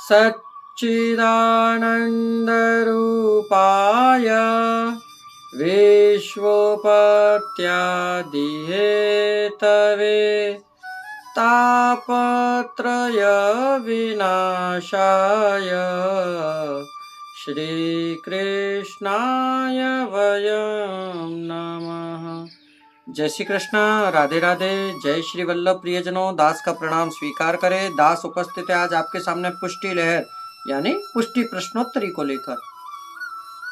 सच्चिदानन्दरूपाय विश्वोपत्यादिहेतवे तापत्रय विनाशाय श्री कृष्णाय वयं नमः। जय श्री कृष्ण। राधे राधे। जय श्री वल्लभ प्रियजनों, दास का प्रणाम स्वीकार करें। दास उपस्थित है आज आपके सामने पुष्टि लहर यानी पुष्टि प्रश्नोत्तरी को लेकर।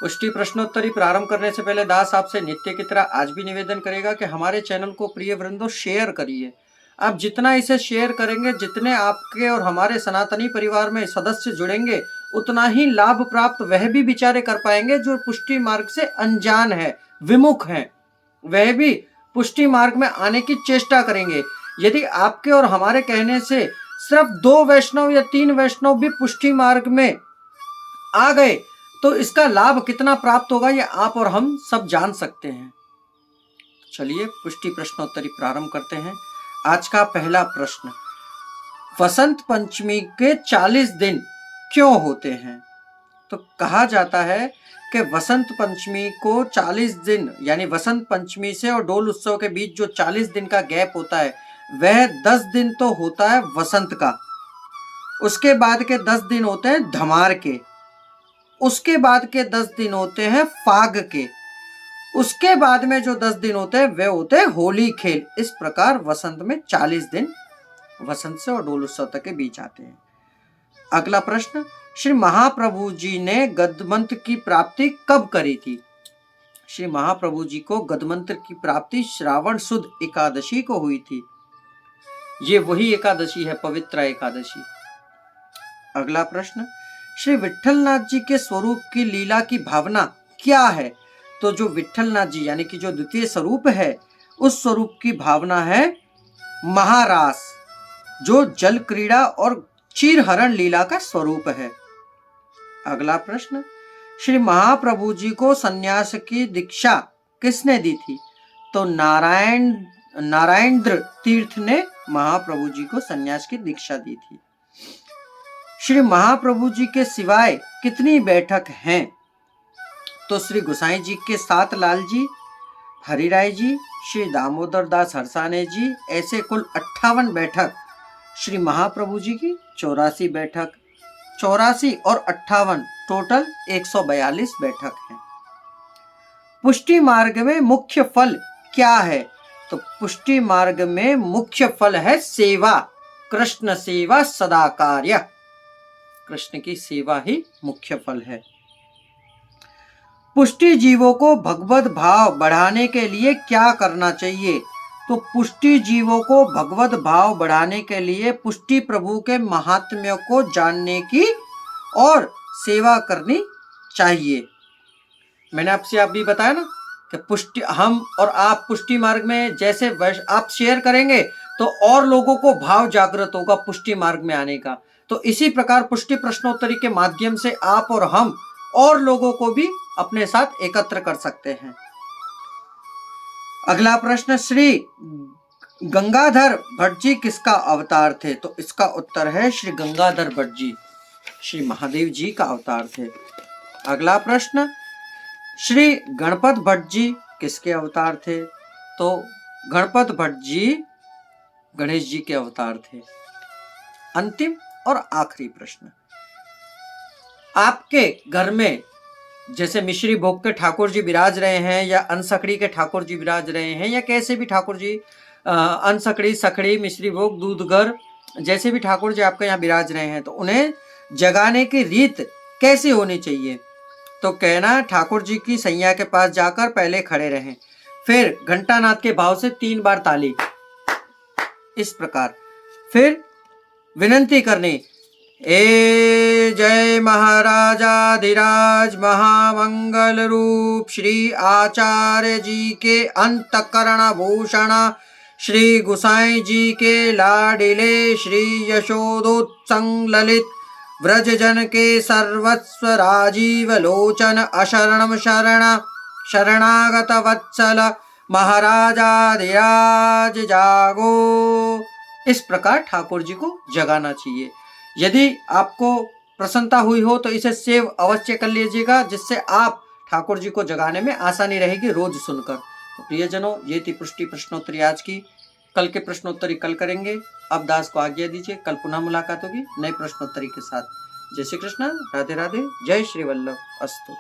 पुष्टि प्रश्नोत्तरी प्रारंभ करने से पहले दास आपसे नित्य की तरह आज भी निवेदन करेगा कि हमारे चैनल को प्रिय वृंदों शेयर करिए। आप जितना इसे शेयर करेंगे, जितने आपके और हमारे सनातनी परिवार में सदस्य जुड़ेंगे, उतना ही लाभ प्राप्त वह भी बेचारे कर पाएंगे जो पुष्टि मार्ग से अनजान है, विमुख हैं। वह भी पुष्टि मार्ग में आने की चेष्टा करेंगे। यदि आपके और हमारे कहने से सिर्फ 2 वैष्णव या 3 वैष्णव भी पुष्टि मार्ग में आ गए तो इसका लाभ कितना प्राप्त होगा ये आप और हम सब जान सकते हैं। चलिए पुष्टि प्रश्नोत्तरी प्रारंभ करते हैं। आज का पहला प्रश्न, वसंत पंचमी के 40 दिन क्यों होते हैं? तो कहा जाता है कि वसंत पंचमी को 40 दिन यानी वसंत पंचमी से और डोल उत्सव के बीच जो 40 दिन का गैप होता है वह 10 दिन तो होता है वसंत का, उसके बाद के 10 दिन होते हैं धमार के, उसके बाद के 10 दिन होते हैं फाग के, उसके बाद में जो 10 दिन होते हैं वे होते हैं होली खेल। इस प्रकार वसंत में 40 दिन वसंत से और डोल उत्सव तक के बीच आते हैं। अगला प्रश्न, श्री महाप्रभु जी ने गदमंत्र की प्राप्ति कब करी थी? श्री महाप्रभु जी को गदमंत्र की प्राप्ति श्रावण सुद एकादशी को हुई थी। ये वही एकादशी है, पवित्र एकादशी। अगला प्रश्न, श्री विट्ठलनाथ जी के स्वरूप की लीला की भावना क्या है? तो जो विट्ठलनाथ जी यानी कि जो द्वितीय स्वरूप है उस स्वरूप की भावना है महारास, जो जल क्रीड़ा और क्षीरहरण लीला का स्वरूप है। अगला प्रश्न, श्री महाप्रभु जी को सन्यास की दीक्षा किसने दी थी? तो नारायणद्र तीर्थ ने महाप्रभु जी को सन्यास की दीक्षा दी थी। श्री महाप्रभु जी के सिवाय कितनी बैठक हैं? तो श्री गोसाई जी के 7 लाल जी, हरिराय जी, श्री दामोदर दास हरसाने जी, ऐसे कुल 58 बैठक। श्री महाप्रभु जी की 84 बैठक, 84 और 58 टोटल 142 बैठक है। पुष्टि मार्ग में मुख्य फल क्या है? तो पुष्टि मार्ग में मुख्य फल है सेवा, कृष्ण सेवा सदा कार्य। कृष्ण की सेवा ही मुख्य फल है। पुष्टि जीवों को भगवत भाव बढ़ाने के लिए क्या करना चाहिए? तो पुष्टि जीवों को भगवत भाव बढ़ाने के लिए पुष्टि प्रभु के महात्म्य को जानने की और सेवा करनी चाहिए। मैंने आपसे आप भी बताया ना कि पुष्टि हम और आप पुष्टि मार्ग में जैसे आप शेयर करेंगे तो और लोगों को भाव जागृत होगा पुष्टि मार्ग में आने का। तो इसी प्रकार पुष्टि प्रश्नोत्तरी के माध्यम से आप और हम और लोगों को भी अपने साथ एकत्र कर सकते हैं। अगला प्रश्न, श्री गंगाधर भट्ट जी किसका अवतार थे? तो इसका उत्तर है श्री गंगाधर भट्ट जी श्री महादेव जी का अवतार थे। अगला प्रश्न, श्री गणपत भट्ट जी किसके अवतार थे? तो गणपत भट्ट जी गणेश जी के अवतार थे। अंतिम और आखिरी प्रश्न, आपके घर में जैसे मिश्री भोग के ठाकुर जी विराज रहे हैं या अनसकड़ी के ठाकुर जी विराज रहे हैं या कैसे भी ठाकुर जी, अनसकड़ी, सकड़ी, मिश्री भोग, दूधगर जैसे भी ठाकुर जी आपके यहाँ विराज रहे हैं, तो उन्हें जगाने की रीत कैसे होनी चाहिए? तो कहना, ठाकुर जी की सैया के पास जाकर पहले खड़े रहें, फिर घंटानाद के भाव से 3 बार ताली, इस प्रकार, फिर विनंती करनी, ए जय महाराजाधिराज महामंगल रूप श्री आचार्य जी के अंतकरण भूषण श्री गुसाई जी के लाडिले श्री यशोदोत्संग ललित व्रज जन के सर्वस्व राजीव लोचन अशरणम शरण शरणागत वत्सल महाराजाधिराज जागो। इस प्रकार ठाकुर जी को जगाना चाहिए। यदि आपको प्रसन्नता हुई हो तो इसे सेव अवश्य कर लीजिएगा, जिससे आप ठाकुर जी को जगाने में आसानी रहेगी रोज सुनकर। तो प्रियजनों, ये थी पुष्टि प्रश्नोत्तरी आज की। कल के प्रश्नोत्तरी कल करेंगे। अब दास को आज्ञा दीजिए, कल पुनः मुलाकात होगी नए प्रश्नोत्तरी के साथ। जय श्री कृष्ण, राधे राधे, जय श्री वल्लभ, अस्तु।